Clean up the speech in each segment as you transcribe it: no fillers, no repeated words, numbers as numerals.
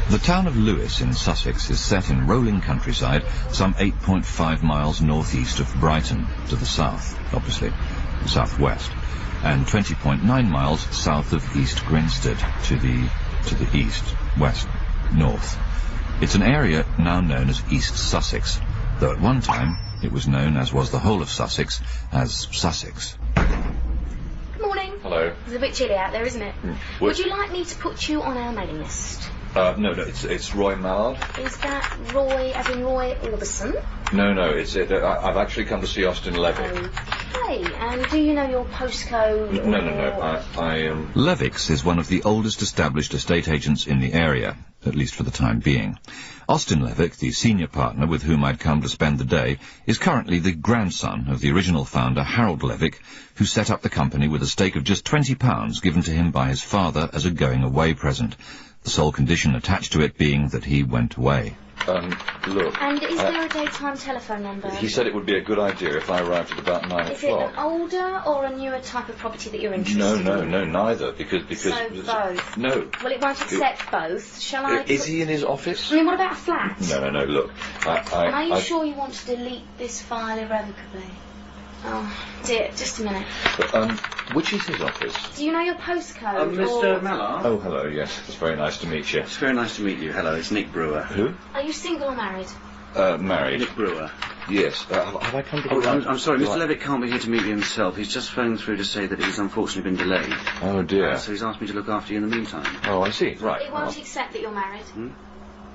The town of Lewes in Sussex is set in rolling countryside some 8.5 miles northeast of Brighton, to the south, obviously, the southwest, and 20.9 miles south of East Grinstead, to the east, west, north. It's an area now known as East Sussex, though at one time it was known, as was the whole of Sussex, as Sussex. Good morning. Hello. It's a bit chilly out there, isn't it? Would you like me to put you on our mailing list? No, it's Roy Mallard. Is that Roy, as in Roy Orbison? No, I've actually come to see Austin Levick. Okay, and do you know your postcode? No, I am... Levick's is one of the oldest established estate agents in the area, at least for the time being. Austin Levick, the senior partner with whom I'd come to spend the day, is currently the grandson of the original founder, Harold Levick, who set up the company with a stake of just £20 given to him by his father as a going-away present, the sole condition attached to it being that he went away. Look... And is there a daytime telephone number? He said it would be a good idea if I arrived at about 9 Is it o'clock. an older or a newer type of property that you're interested in? No, neither, because... So both? No. Well, it won't accept both. Shall I... Is he in his office? I mean, what about a flat? No, look, And are you sure you want to delete this file irrevocably? Oh, dear, just a minute. Which is his office? Do you know your postcode? Mr. Mallard? Oh, hello, yes. It's very nice to meet you. It's very nice to meet you. Hello, it's Nick Brewer. Who? Are you single or married? Married. Nick Brewer. Yes. Have I come to... I'm sorry, Mr. Levick can't be here to meet you himself. He's just phoned through to say that he's unfortunately been delayed. Oh, dear. So he's asked me to look after you in the meantime. Oh, I see. Right. It won't accept that you're married.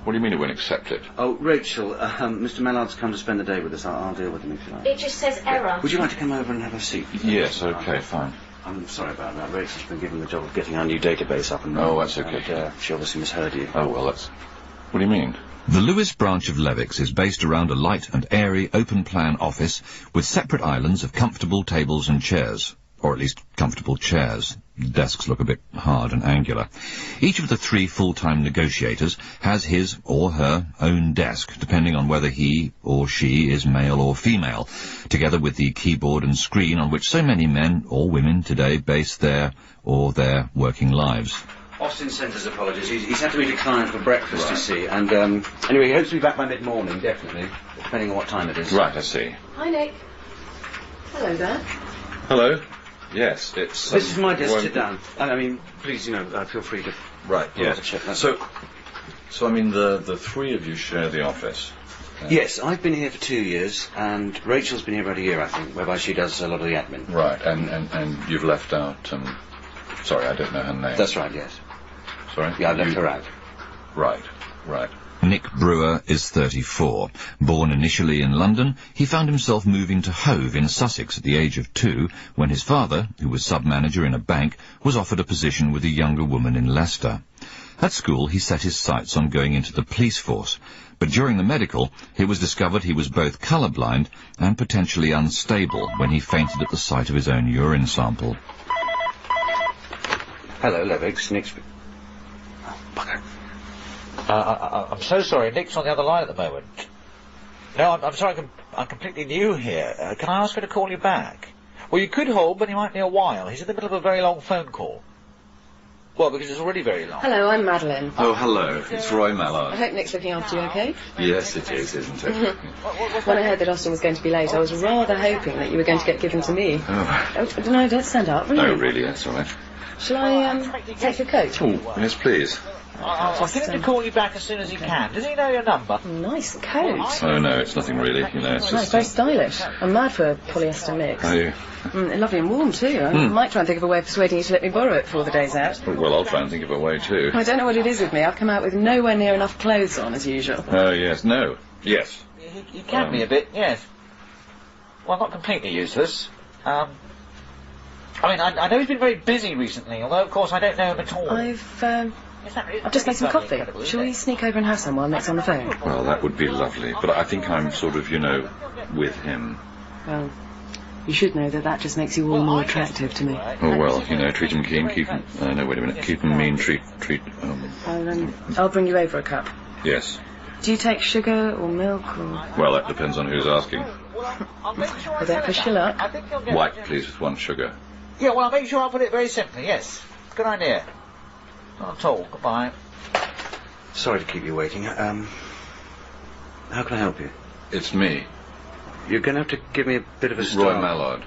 What do you mean it won't accept it? Oh, Rachel, Mr. Mallard's come to spend the day with us. I'll deal with him if you like. It just says error. Would you like to come over and have a seat? Yes, okay, fine. I'm sorry about that. Rachel's been given the job of getting our new database up and running. Oh, that's okay. And, she obviously misheard you. Oh, well, that's... What do you mean? The Lewes branch of Levick's is based around a light and airy open-plan office with separate islands of comfortable tables and chairs, or at least comfortable chairs. The desks look a bit hard and angular. Each of the 3 full-time negotiators has his or her own desk, depending on whether he or she is male or female, together with the keyboard and screen on which so many men or women today base their working lives. Austin sends his apologies. He's had to meet a client for breakfast, you see, and anyway, he hopes to be back by mid-morning, definitely, depending on what time it is. Right, I see. Hi, Nick. Hello there. Hello? Yes, it's... This is my desk. Sit down. I mean, please, feel free to... Right, yes. Check that. So, I mean, the 3 of you share the office? Yes, I've been here for 2 years, and Rachel's been here about a year, I think, whereby she does a lot of the admin. Right, and you've left out, sorry, I don't know her name. That's right, yes. Sorry? Yeah, I've left her out. Right. Nick Brewer is 34. Born initially in London, he found himself moving to Hove in Sussex at the age of 2, when his father, who was sub-manager in a bank, was offered a position with a younger woman in Leicester. At school, he set his sights on going into the police force, but during the medical, it was discovered he was both colourblind and potentially unstable when he fainted at the sight of his own urine sample. Hello, Levick's. Nick's... Oh, bugger. I'm so sorry, Nick's on the other line at the moment. No, I'm sorry, I'm completely new here. Can I ask her to call you back? Well, you could hold, but he might need a while. He's in the middle of a very long phone call. Well, because it's already very long. Hello, I'm Madeline. Oh, hello. It's Roy I Mallard. hope Nick's looking after you okay? Yes, it is, isn't it? When I heard that Austin was going to be late, I was rather hoping that you were going to get given to me. Oh, No, don't stand up, really. no, really, that's all right. Shall I, take your coat? Oh, yes, please. I'll get him to call you back as soon as he can. Does he know your number? Nice coat. Oh, no, it's nothing really, it's Nice, just... very stylish. I'm mad for a polyester mix. Are you? Lovely and warm, too. I might try and think of a way of persuading you to let me borrow it before the day's out. Well, I'll try and think of a way, too. I don't know what it is with me. I've come out with nowhere near enough clothes on, as usual. Oh, yes, no, yes. He can be a bit, yes. Well, not completely useless. I mean, I know he's been very busy recently, although, of course, I don't know him at all. I've just made some coffee. Shall we sneak over and have some while Nick's on the phone? Well, that would be lovely, but I think I'm sort of, with him. Well, you should know that just makes you all more attractive to me. Oh, well, treat him keen, keep him... no, wait a minute. Keep him mean, treat... I'll bring you over a cup. Yes. Do you take sugar or milk or... Well, that depends on who's asking. I don't push your luck. White, please, with 1 sugar. Yeah, well, I'll make sure I'll put it very simply, yes. Good idea. Not at all. Goodbye. Sorry to keep you waiting. How can I help you? It's me, You're going to have to give me a bit of a Roy start. Mallard.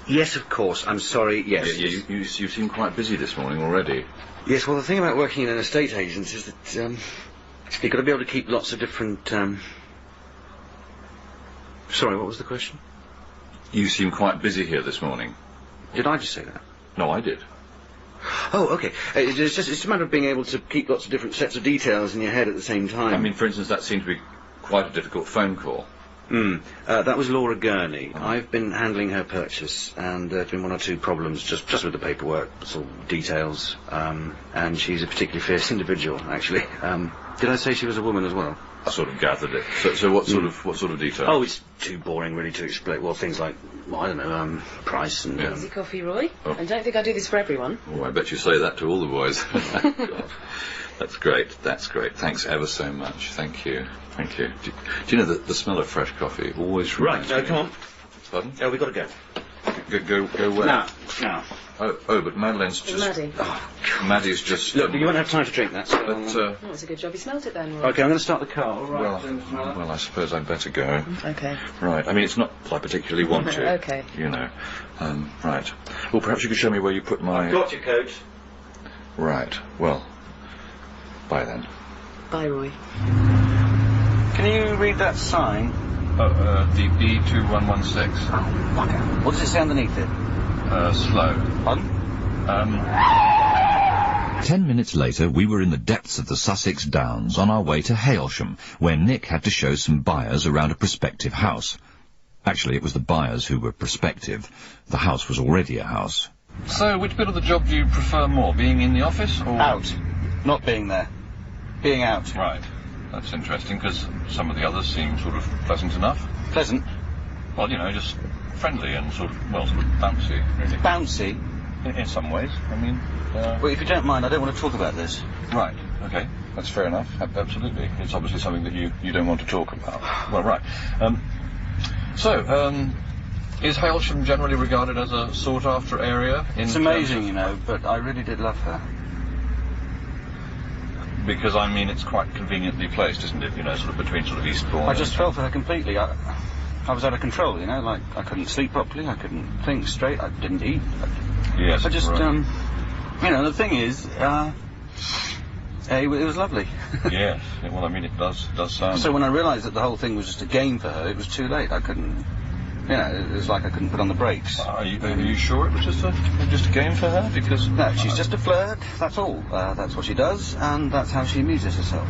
Yes, of course. I'm sorry. Yes. You seem quite busy this morning already. Yes, well, the thing about working in an estate agent is that you've got to be able to keep lots of different... Sorry, what was the question? You seem quite busy here this morning. Did I just say that? No, I did. Oh, okay. It's a matter of being able to keep lots of different sets of details in your head at the same time. I mean, for instance, that seemed to be quite a difficult phone call. That was Laura Gurney. I've been handling her purchase, and there have been one or two problems just with the paperwork, sort of details. And she's a particularly fierce individual, actually. Did I say she was a woman as well? I sort of gathered it. So what sort of detail? Oh, it's too boring, really, to explain. Well, things like, I don't know, price and... Easy coffee, Roy. Oh. And don't think I do this for everyone. Oh, I bet you say that to all the boys. God. That's great. That's great. Thanks ever so much. Thank you. Thank you. Do you know that the smell of fresh coffee always reminds me... Right, come on. Pardon? Oh, we've got to go. Go where? Now. Oh, but Madeleine's just... Maddie. Maddie's just... Look, you won't have time to drink that, so... But, Oh, it's a good job you smelt it then, Roy. Okay, I'm going to start the car. All right. well, I suppose I'd better go. Okay. Right. I mean, it's not that I particularly want to. Okay. You know. Right. Well, perhaps you could show me where you put my... I've got your coat. Right. Well, bye then. Bye, Roy. Can you read that sign? The B2116. Oh, bugger. What does it say underneath it? Slow. Pardon? 10 minutes later, we were in the depths of the Sussex Downs on our way to Hailsham, where Nick had to show some buyers around a prospective house. Actually, it was the buyers who were prospective. The house was already a house. So, which bit of the job do you prefer more, being in the office or... Out. Not being there. Being out. Right. That's interesting, because some of the others seem sort of pleasant enough. Pleasant. Well, you know, just friendly and sort of bouncy, really. Bouncy? In some ways, I mean... Well, if you don't mind, I don't want to talk about this. Right, okay. That's fair enough. Absolutely. It's obviously something that you don't want to talk about. Well, right. Is Hailsham generally regarded as a sought-after area? It's amazing, you know, but I really did love her. Because, I mean, it's quite conveniently placed, isn't it? You know, sort of between sort of Eastbourne... I just fell for her completely. I was out of control, you know, like, I couldn't sleep properly, I couldn't think straight, I didn't eat. Yes, I just, right. You know, the thing is, it was lovely. Yes, well, I mean, it does sound... So when I realised that the whole thing was just a game for her, it was too late. I couldn't, you know, it was like I couldn't put on the brakes. Are you sure it was just a game for her? Because... No, she's just a flirt, that's all. That's what she does, and that's how she amuses herself.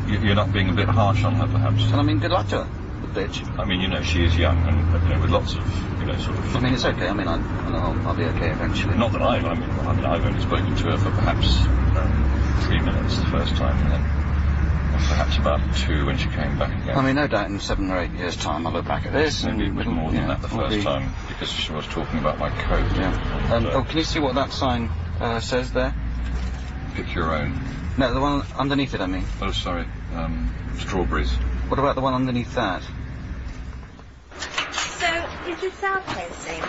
You're not being a bit harsh on her, perhaps? And I mean, good luck to her, the bitch. I mean, you know, she is young, and, you know, with lots of, you know, sort of... I mean, it's okay. I mean, I'll be okay eventually. Not that I've only spoken to her for perhaps 3 minutes the first time, and then perhaps about 2 when she came back again. I mean, no doubt in 7 or 8 years' time I'll look back at this. Maybe a bit more than that the first time, because she was talking about my coat. Yeah. And, can you see what that sign says there? Pick your own. No, the one underneath it, I mean. Oh, sorry. Strawberries. What about the one underneath that? So, is this our closing?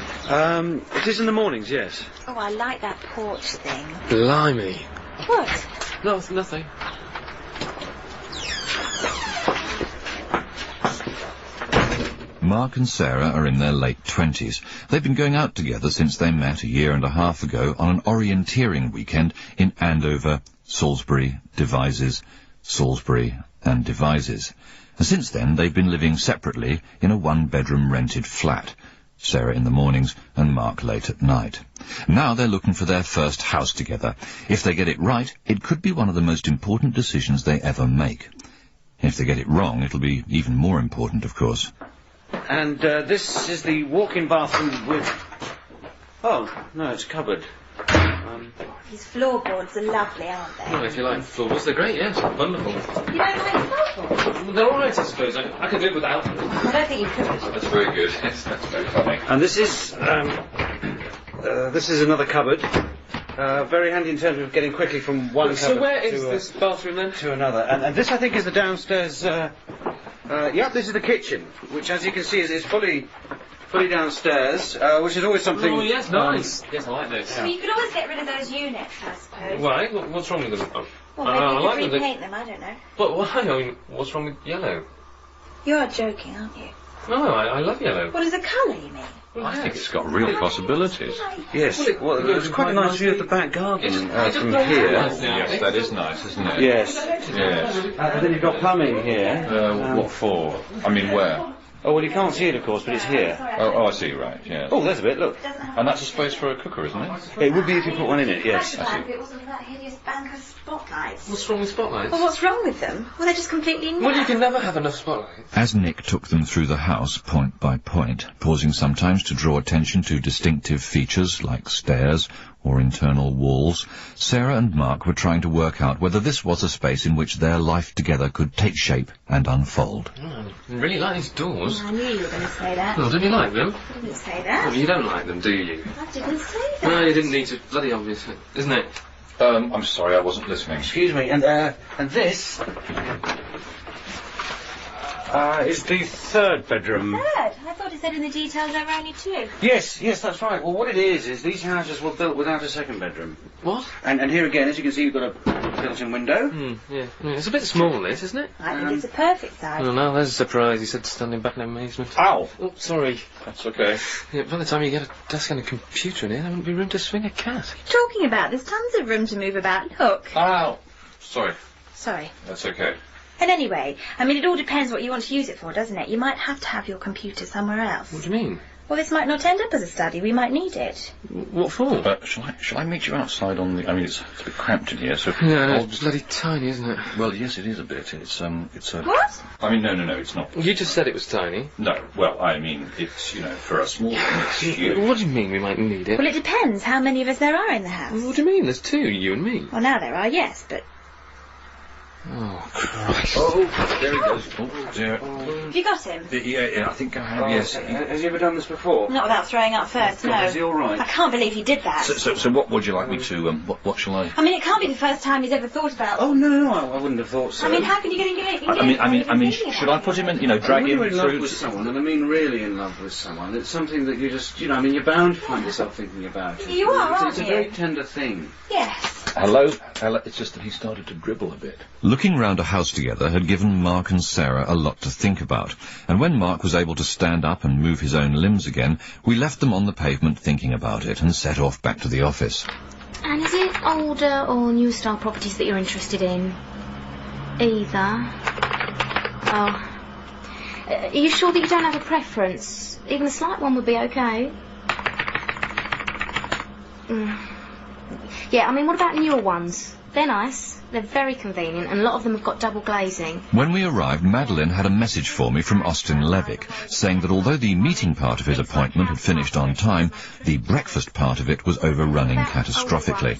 It is in the mornings, yes. Oh, I like that porch thing. Blimey. What? No, nothing. Mark and Sarah are in their late 20s. They've been going out together since they met a year and a half ago on an orienteering weekend in Andover, Salisbury, Devizes, Salisbury and Devizes. And since then they've been living separately in a one-bedroom rented flat. Sarah in the mornings and Mark late at night. Now they're looking for their first house together. If they get it right, it could be one of the most important decisions they ever make. If they get it wrong, it'll be even more important, of course. And this is the walk-in bathroom with... Oh, no, it's a cupboard. These floorboards are lovely, aren't they? Well, if you like floorboards, they're great, yes. Wonderful. You don't like floorboards? They're all right, I suppose. I could live without them. I don't think you could. That's very good. Yes, that's very funny. And this is another cupboard. Very handy in terms of getting quickly from one cupboard So where is this bathroom then? to another. And this, I think, is the downstairs... this is the kitchen, which, as you can see, is fully fully downstairs, which is always something... Oh, yes, nice. Yes, I like this. So you could always get rid of those units, I suppose. Why? What's wrong with them? Oh. Well, maybe I you like could them. repaint them, I don't know. But why? I mean, what's wrong with yellow? You are joking, aren't you? No, I love yellow. What is a colour, you mean? I think it's got real possibilities. Yes, well, there's quite a nice view of the back garden from here. Yes, that is nice, isn't it? Yes. Yes. And then you've got plumbing here. What for? I mean, where? Oh, well, you can't see it, of course, but it's here. Oh, I see, right, yeah. Oh, there's a bit, look. And that's a space for a cooker, isn't it? It would be if you put one in it, yes. It wasn't for that hideous bank of spotlights. What's wrong with spotlights? Well, what's wrong with them? Well, they're just completely new. Well, you can never have enough spotlights. As Nick took them through the house, point by point, pausing sometimes to draw attention to distinctive features like stairs or internal walls, Sarah and Mark were trying to work out whether this was a space in which their life together could take shape and unfold. I really like these doors. I knew you were going to say that. Oh, don't you like them? I didn't say that. Well, you don't like them, do you? I didn't say that. No, you didn't need to. Bloody obvious, isn't it? I'm sorry, I wasn't listening. Excuse me, and this... is the third bedroom. Third? I thought it said in the details there were only two. Yes, that's right. Well, what it is these houses were built without a second bedroom. What? And here again, as you can see, you've got a built-in window. Yeah. It's a bit small, this, isn't it? I think it's a perfect size. Oh, no, there's a surprise, he said, standing back in amazement. Ow! Oh, sorry. That's okay. Yeah, by the time you get a desk and a computer in here, there wouldn't be room to swing a cat. Talking about, there's tons of room to move about. Look. Ow! Sorry, Sorry. that's okay. And anyway, I mean, it all depends what you want to use it for, doesn't it? You might have to have your computer somewhere else. What do you mean? Well, this might not end up as a study. We might need it. What for? Shall I meet you outside on the... I mean, it's a bit cramped in here, so... Yeah, no, it's bloody tiny, isn't it? Well, yes, it is a bit. It's a... What? I mean, no, it's not. You just said it was tiny. No, well, I mean, it's, for a small one, it's huge. What do you mean we might need it? Well, it depends how many of us there are in the house. What do you mean? There's two, you and me. Well, now there are, yes, but... Oh, Christ. Oh, there he goes. Oh, dear. Have you got him? Yeah, I think I have, yes. Has he ever done this before? Not without throwing up first, no. Is he all right? I can't believe he did that. So what would you like me to, what shall I... I mean, it can't be the first time he's ever thought about... Oh, no, I wouldn't have thought so. I mean, how can you get engaged? I mean, should I put him in, drag him when you're in love through... with someone, and I mean really in love with someone, it's something that you just, I mean, you're bound to find yourself thinking about it. You are, aren't It's a you? very tender thing. Yes. Hello? It's just that he started to dribble a bit. Looking round a house together had given Mark and Sarah a lot to think about, and when Mark was able to stand up and move his own limbs again, we left them on the pavement thinking about it and set off back to the office. And is it older or new style properties that you're interested in? Either. Oh. Are you sure that you don't have a preference? Even a slight one would be okay. Yeah, I mean, what about newer ones? They're nice, they're very convenient, and a lot of them have got double glazing. When we arrived, Madeline had a message for me from Austin Levick, saying that although the meeting part of his appointment had finished on time, the breakfast part of it was overrunning catastrophically.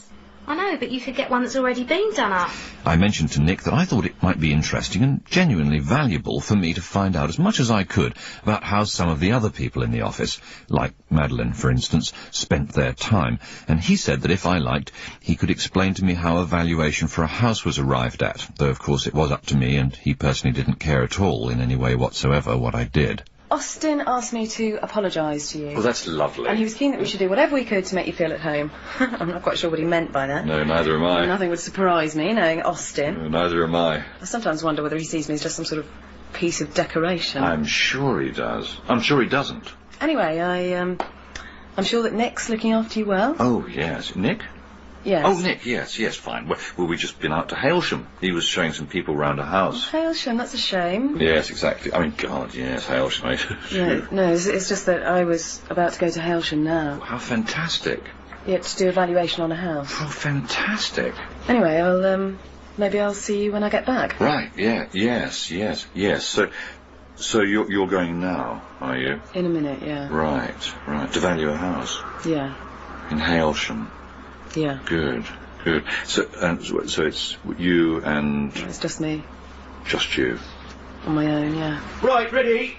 I know, but you could get one that's already been done up. I mentioned to Nick that I thought it might be interesting and genuinely valuable for me to find out as much as I could about how some of the other people in the office, like Madeline, for instance, spent their time, and he said that if I liked, he could explain to me how a valuation for a house was arrived at, though of course it was up to me, and he personally didn't care at all in any way whatsoever what I did. Austin asked me to apologise to you. Well, that's lovely. And he was keen that we should do whatever we could to make you feel at home. I'm not quite sure what he meant by that. No, neither am I. Nothing would surprise me, knowing Austin. No, neither am I. I sometimes wonder whether he sees me as just some sort of piece of decoration. I'm sure he does. I'm sure he doesn't. Anyway, I'm sure that Nick's looking after you well. Oh, yes. Nick? Yes. Oh, Nick, yes, fine. Well, we've just been out to Hailsham. He was showing some people round a house. Hailsham, that's a shame. Yes, exactly. I mean, God, yes, Hailsham. No, it's just that I was about to go to Hailsham now. How fantastic. Yeah, to do a valuation on a house. Oh, fantastic. Anyway, maybe I'll see you when I get back. Right, yeah, yes. So you're going now, are you? In a minute, yeah. Right. To value a house? Yeah. In Hailsham? Yeah. Good. So it's you and... It's just me. Just you? On my own, yeah. Right, ready?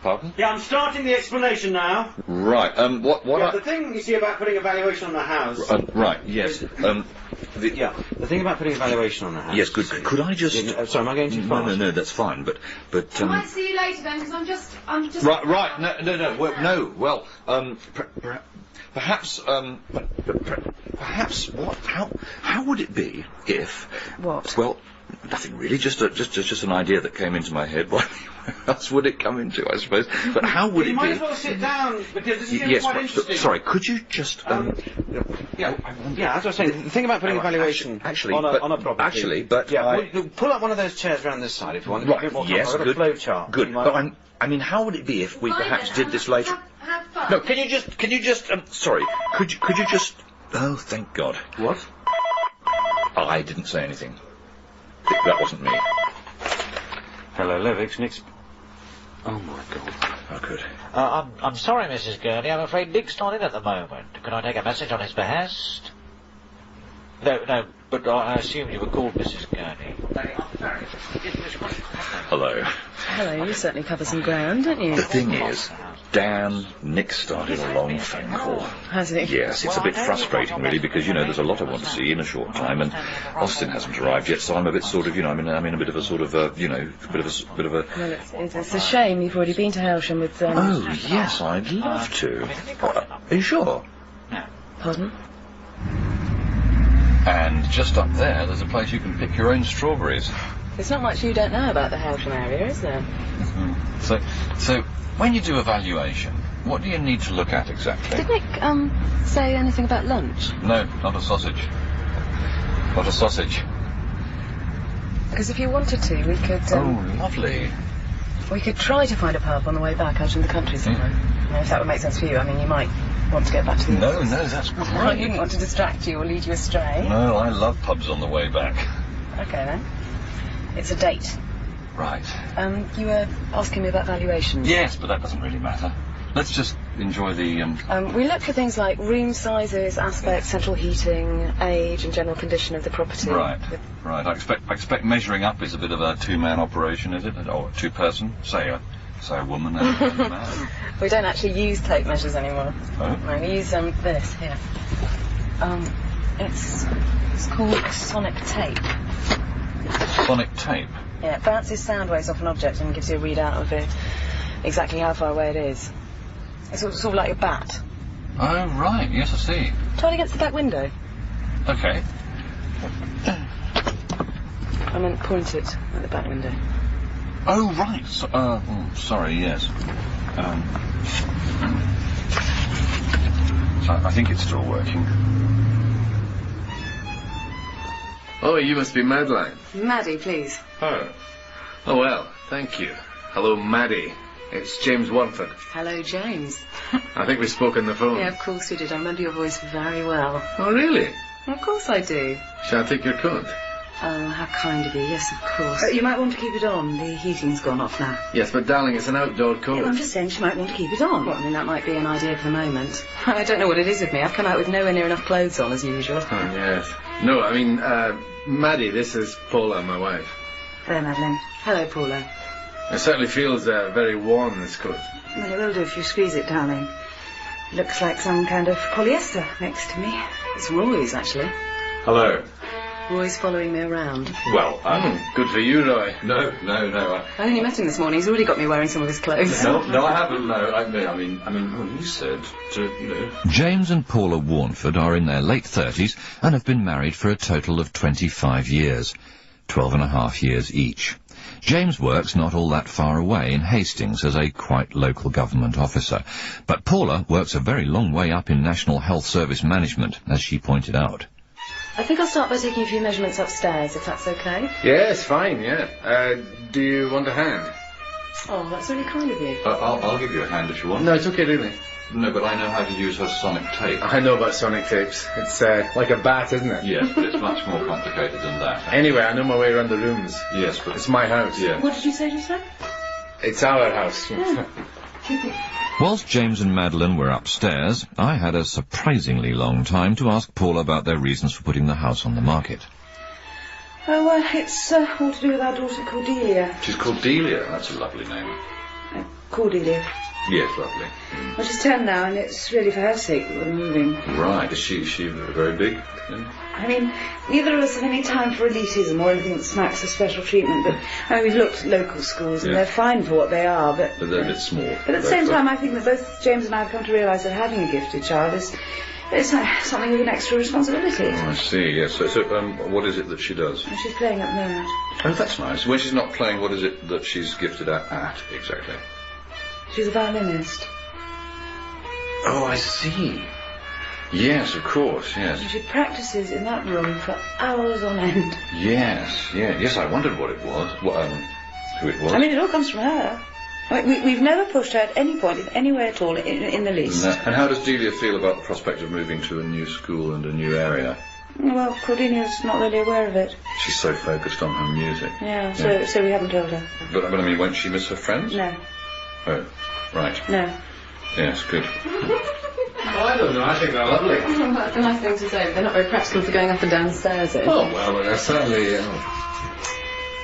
Pardon? Yeah, I'm starting the explanation now. Right, what The thing you see about putting a valuation on the house... right, yes. The thing about putting a valuation on the house... Yes, good. Could I just... sorry, am I going too fast? No, that's fine, but... I might see you later then, because I'm just... Right, no, well, perhaps, how would it be if... What? Well, nothing really, just an idea that came into my head. Where else would it come into, I suppose? But how would it be... You might as well sit down, because this is quite interesting. Sorry, could you just... as I was saying, the thing about putting a valuation on a property... pull up one of those chairs around this side if you want. Right, a bit more yes, I've got good. a flow chart. Good, but I mean, how would it be if we perhaps did this later? Have fun. No, can you just, sorry, could you just... Oh, thank God. What? I didn't say anything. That wasn't me. Hello, Levix, Nick's... Oh, my God. Oh, good. I'm sorry, Mrs. Gurney. I'm afraid Nick's not in at the moment. Can I take a message on his behest? No, but I assumed you were called Mrs. Gurney. Hello. Hello, you certainly cover some ground, don't you? The thing is, Nick started a long phone call. Has he? Yes, it's a bit frustrating, really, because, there's a lot I want to see in a short time, and Austin hasn't arrived yet, so I'm a bit sort of, I'm in a bit of a sort of, bit of a... Well, it's a shame you've already been to Hailsham with... Oh, yes, I'd love to. Are you sure? Pardon? And just up there's a place you can pick your own strawberries. There's not much you don't know about the Hailsham area, is there? So when you do a valuation, what do you need to look at exactly? Did Nick, say anything about lunch? No, not a sausage. Not a sausage. Because if you wanted to, we could... oh, lovely. We could try to find a pub on the way back out in the country somewhere. If that would make sense for you. I mean, you might want to get back to the... No, that's great. I didn't want to distract you or lead you astray. No, I love pubs on the way back. Okay, then. It's a date. Right. You were asking me about valuations. Yes, but that doesn't really matter. Let's just enjoy the... we look for things like room sizes, aspects, central heating, age and general condition of the property. Right. I expect measuring up is a bit of a two-man operation, is it? Or two-person? Say a woman and a man. We don't actually use tape measures anymore. Oh? No, we use this here. It's called sonic tape. Sonic tape? Yeah, it bounces sound waves off an object and gives you a readout of it, exactly how far away it is. It's sort of like a bat. Oh, right, yes, I see. Try it against the back window. Okay. I meant point it at the back window. Oh, right. Sorry, yes. I think it's still working. Oh, you must be Madeline. Maddie, please. Oh. Oh, well, thank you. Hello, Maddie. It's James Wanford. Hello, James. I think we spoke on the phone. Yeah, of course we did. I remember your voice very well. Oh, really? Of course I do. Shall I take your coat? Oh, how kind of you. Yes, of course. You might want to keep it on. The heating's gone off now. Yes, but darling, it's an outdoor coat. I'm just saying she might want to keep it on. Well, I mean, that might be an idea for the moment. I don't know what it is with me. I've come out with nowhere near enough clothes on, as usual. Oh, yes. No, I mean, Maddie, this is Paula, my wife. Hello, Madeline. Hello, Paula. It certainly feels very warm, this coat. Well, it will do if you squeeze it, darling. It looks like some kind of polyester next to me. It's Roy's, actually. Hello. Roy's following me around. Well, good for you, Roy. No. I only met him this morning. He's already got me wearing some of his clothes. No, I haven't. No, I mean, well, you said to, James and Paula Warnford are in their late 30s and have been married for a total of 25 years, 12.5 years each. James works not all that far away in Hastings as a quite local government officer, but Paula works a very long way up in National Health Service Management, as she pointed out. I think I'll start by taking a few measurements upstairs, if that's okay. Yes, fine, yeah. Do you want a hand? Oh, that's really kind of you. I'll give you a hand if you want. No, it's okay, really. No, but I know how to use her sonic tape. I know about sonic tapes. It's like a bat, isn't it? Yes, but it's much more complicated than that. Anyway, I know my way around the rooms. Yes, but... It's my house. Yeah. What did you say just then? It's our house. Whilst James and Madeline were upstairs, I had a surprisingly long time to ask Paula about their reasons for putting the house on the market. Oh, it's all to do with our daughter Cordelia. She's called Delia. That's a lovely name. Cordelia. Yes, lovely. Well, she's 10 now, and it's really for her sake that we're moving. Right. Is she very big? Then? I mean, neither of us have any time for elitism or anything that smacks of special treatment, but we've looked at local schools, and they're fine for what they are, but they're a bit small. But at the same time, I think that both James and I have come to realise that having a gifted child is something with an extra responsibility. Oh, I see, yes. So, what is it that she does? And she's playing at the moment. Oh, that's nice. When she's not playing, what is it that she's gifted at exactly? She's a violinist. Oh, I see. Yes, of course, yes. And she practices in that room for hours on end. Yes, I wondered what it was, who it was. I mean, it all comes from her. We've never pushed her at any point, in any way at all, in the least. No. And how does Delia feel about the prospect of moving to a new school and a new area? Well, Cordelia's not really aware of it. She's so focused on her music. Yeah, so we haven't told her. But I mean, won't she miss her friends? No. Oh, right. No. Yes, good. I don't know, I think they're lovely. Well, that's a nice thing to say, but they're not very practical for going up and down stairs. Oh, well, but they're certainly...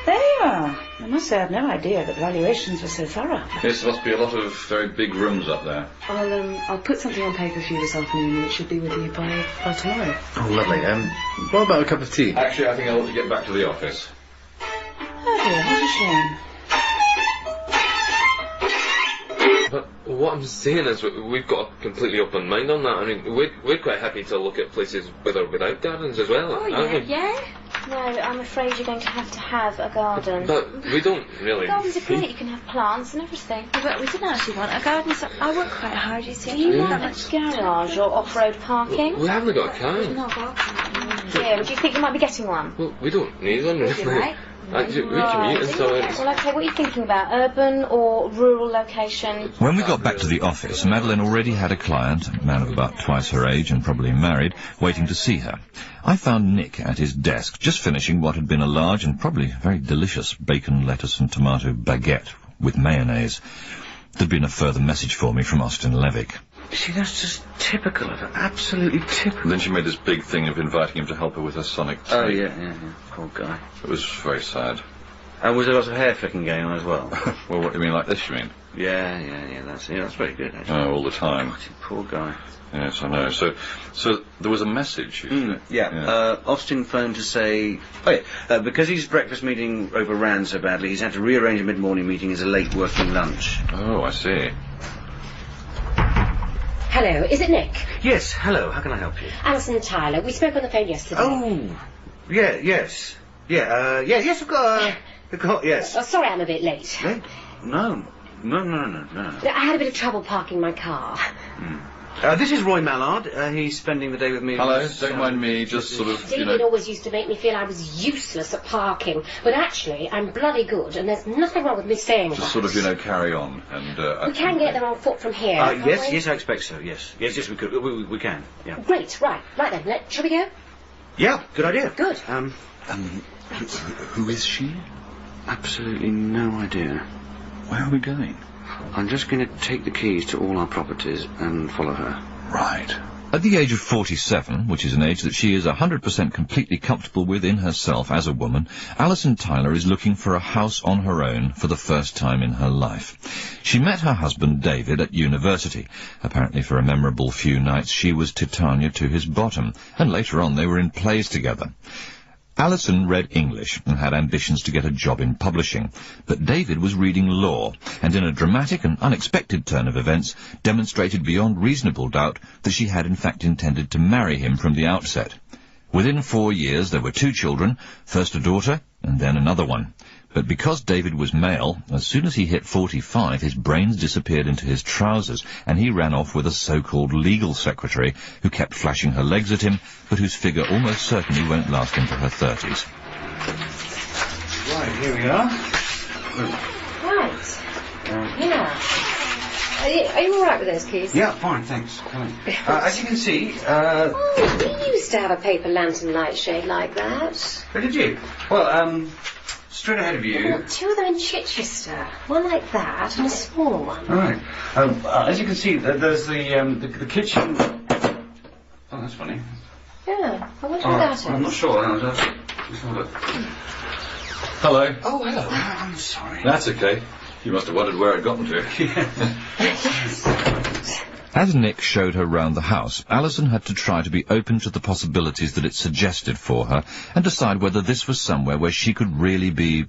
There you are. I must say I've no idea that valuations were so thorough. Yes, there must be a lot of very big rooms up there. I'll put something on paper for you this afternoon, and it should be with you by tomorrow. Oh, lovely. What about a cup of tea? Actually, I think I ought to get back to the office. Oh dear, what a shame. But what I'm saying is we've got a completely open mind on that. I mean, we're quite happy to look at places with or without gardens as well, Oh, aren't we? yeah? No, I'm afraid you're going to have a garden. But we don't really... Gardens are great, you can have plants and everything. But we didn't actually want a garden, so I work quite hard, you see. Do you want a garage or off-road parking? We haven't got a car. Yeah, would you think you might be getting one? Well, we don't need one, really. Right. We commute, and so it's... Well, okay, what are you thinking about? Urban or rural location? When we got back to the office, Madeleine already had a client, a man of about twice her age and probably married, waiting to see her. I found Nick at his desk, just finishing what had been a large and probably very delicious bacon, lettuce and tomato baguette with mayonnaise. There'd been a further message for me from Austin Levick. See, that's just typical of her. Absolutely typical. And then she made this big thing of inviting him to help her with her sonic tape. Oh, yeah. Poor guy. It was very sad. And was there lots of hair flicking going on as well? Well, what do you mean, like this, you mean? Yeah, that's very good, actually. Oh, all the time. God, poor guy. Yes, I know. So there was a message, you said? Austin phoned to say... because his breakfast meeting overran so badly, he's had to rearrange a mid-morning meeting as a late working lunch. Oh, I see. Hello, is it Nick? Yes, hello, how can I help you? Alison Tyler. We spoke on the phone yesterday. Oh, yes. Yes, I've got, yes. Oh, sorry I'm a bit late. Late? No. I had a bit of trouble parking my car. This is Roy Mallard. He's spending the day with me. Hello, don't mind me, just sort of, David always used to make me feel I was useless at parking, but actually I'm bloody good, and there's nothing wrong with me saying that. just sort of, carry on, and... we can get there on foot from here. Yes, I expect so, yes. Yes, we could. We can, yeah. Great, right then, shall we go? Yeah, good idea. Good. Who is she? Absolutely no idea. Where are we going? I'm just going to take the keys to all our properties and follow her. Right. At the age of 47, which is an age that she is 100% completely comfortable with in herself as a woman, Alison Tyler is looking for a house on her own for the first time in her life. She met her husband David at university. Apparently for a memorable few nights she was Titania to his bottom, and later on they were in plays together. Alison read English and had ambitions to get a job in publishing, but David was reading law, and in a dramatic and unexpected turn of events demonstrated beyond reasonable doubt that she had in fact intended to marry him from the outset. Within 4 years there were 2 children, first a daughter and then another one. But because David was male, as soon as he hit 45, his brains disappeared into his trousers, and he ran off with a so-called legal secretary who kept flashing her legs at him, but whose figure almost certainly won't last into her 30s. Right, here we are. Right. Yeah. Are you all right with those keys? Yeah, fine, thanks. As you can see, we used to have a paper lantern nightshade like that. Where did you? Well, straight ahead of you. Well, 2 of them in Chichester. One like that and a small one. All right. As you can see, there's the kitchen. Oh, that's funny. Yeah, I wonder who that is. I'm not sure. Let's have a look. Hello. Oh, hello. I'm sorry. That's okay. You must have wondered where I'd gotten to. As Nick showed her round the house, Alison had to try to be open to the possibilities that it suggested for her and decide whether this was somewhere where she could really be...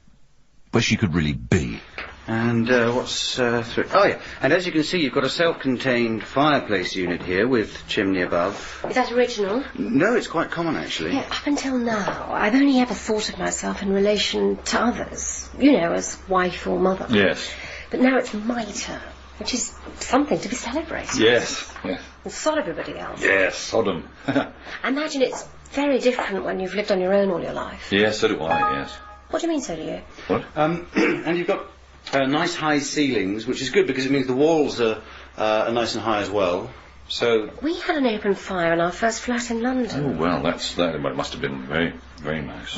And what's through? Oh, yeah. And as you can see, you've got a self-contained fireplace unit here with chimney above. Is that original? No, it's quite common, actually. Yeah, up until now, I've only ever thought of myself in relation to others. You know, as wife or mother. Yes. But now it's my turn, which is something to be celebrated. Yes. And sod everybody else. Yes, Sodom. I imagine it's very different when you've lived on your own all your life. Yes, so do I, yes. What do you mean, so do you? What? And you've got nice high ceilings, which is good because it means the walls are nice and high as well. So we had an open fire in our first flat in London. Oh, well, that must have been very, very nice.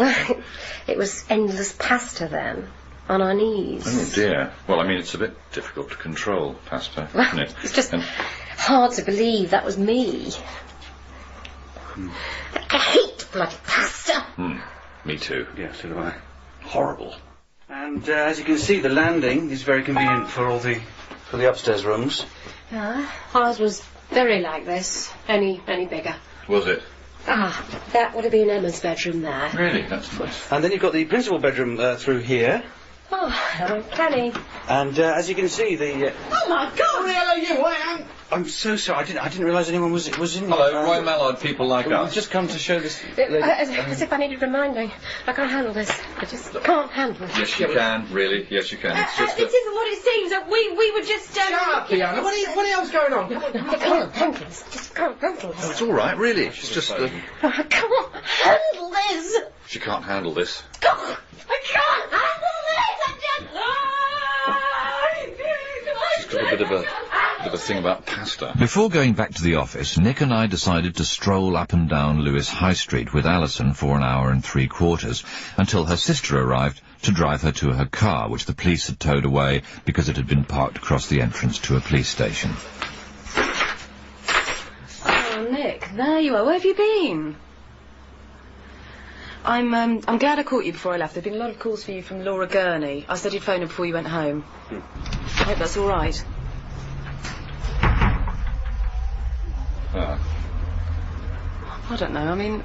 It was endless pasta then, on our knees. Oh, dear. Well, I mean, it's a bit difficult to control pasta, isn't it? It's just hard to believe that was me. I hate bloody pasta. Me too. Yeah, so do I. Horrible. And as you can see, the landing is very convenient for all the upstairs rooms. Ours was very like this, only bigger. Was it? That would have been Emma's bedroom there. Really? That's nice. And then you've got the principal bedroom through here. Oh, Kenny. And as you can see, the... Oh, my God! Who the hell are you? I'm so sorry. I didn't realise anyone was in... Hello, Roy Mallard, people like us. We've just come to show this... As if I needed reminding. I can't handle this. I just can't handle it. Yes, you can, really. Yes, you can. It's just it isn't what it seems. We were just... Shut up, Fiona. What else going on? I can't handle this. Just can't handle this. Oh, it's all right, really. It's just... I can't handle this. She can't handle this. I can't handle this. She's got a bit of a thing about pasta. Before going back to the office, Nick and I decided to stroll up and down Lewis High Street with Alison for 1 hour and 3/4 until her sister arrived to drive her to her car, which the police had towed away because it had been parked across the entrance to a police station. Oh, Nick, there you are. Where have you been? I'm glad I caught you before I left. There've been a lot of calls for you from Laura Gurney. I said you'd phone her before you went home. I hope that's all right. I don't know. I mean,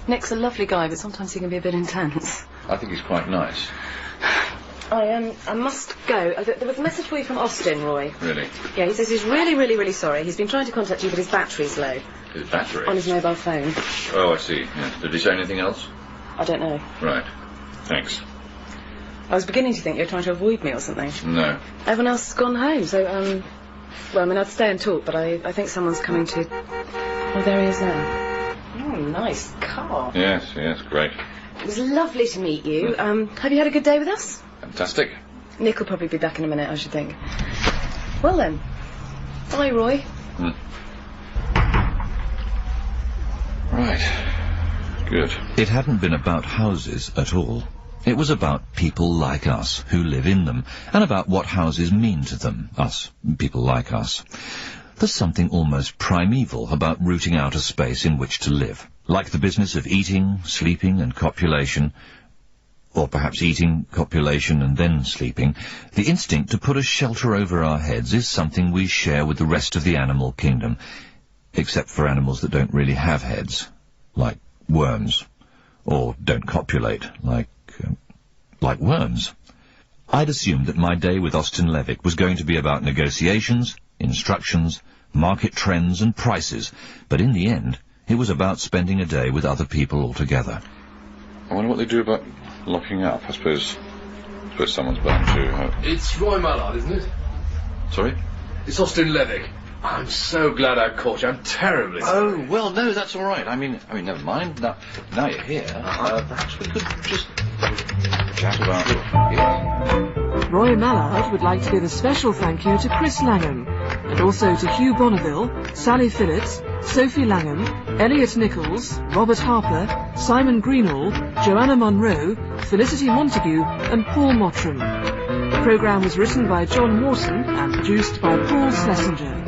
Nick's a lovely guy, but sometimes he can be a bit intense. I think he's quite nice. I must go. There was a message for you from Austin, Roy. Really? Yeah, he says he's really, really, really sorry. He's been trying to contact you, but his battery's low. His battery? On his mobile phone. Oh, I see. Yeah. Did he say anything else? I don't know. Right. Thanks. I was beginning to think you were trying to avoid me or something. No. Everyone else has gone home, so, well, I mean, I'd stay and talk, but I think someone's coming to... Oh, there he is now. Oh, nice car. Yes, great. It was lovely to meet you. Have you had a good day with us? Fantastic. Nick will probably be back in a minute, I should think. Well then. Bye, Roy. Right. Good. It hadn't been about houses at all. It was about people like us who live in them, and about what houses mean to them, us, people like us. There's something almost primeval about rooting out a space in which to live, like the business of eating, sleeping, and copulation, or perhaps eating, copulation, and then sleeping. The instinct to put a shelter over our heads is something we share with the rest of the animal kingdom, except for animals that don't really have heads, like worms, or don't copulate, like worms. I'd assumed that my day with Austin Levick was going to be about negotiations, instructions, market trends and prices, but in the end, it was about spending a day with other people altogether. I wonder what they do about locking up. I suppose someone's bound to... It's Roy Mallard, isn't it? Sorry? It's Austin Levick. I'm so glad I caught you. I'm terribly sorry. Oh, well, no, that's all right. I mean, never mind. Now you're here. Perhaps we could just chat about it. Roy Mallard would like to give a special thank you to Chris Langham, and also to Hugh Bonneville, Sally Phillips, Sophie Langham, Elliot Nichols, Robert Harper, Simon Greenall, Joanna Monroe, Felicity Montague, and Paul Mottram. The programme was written by John Morton and produced by Paul Schlesinger.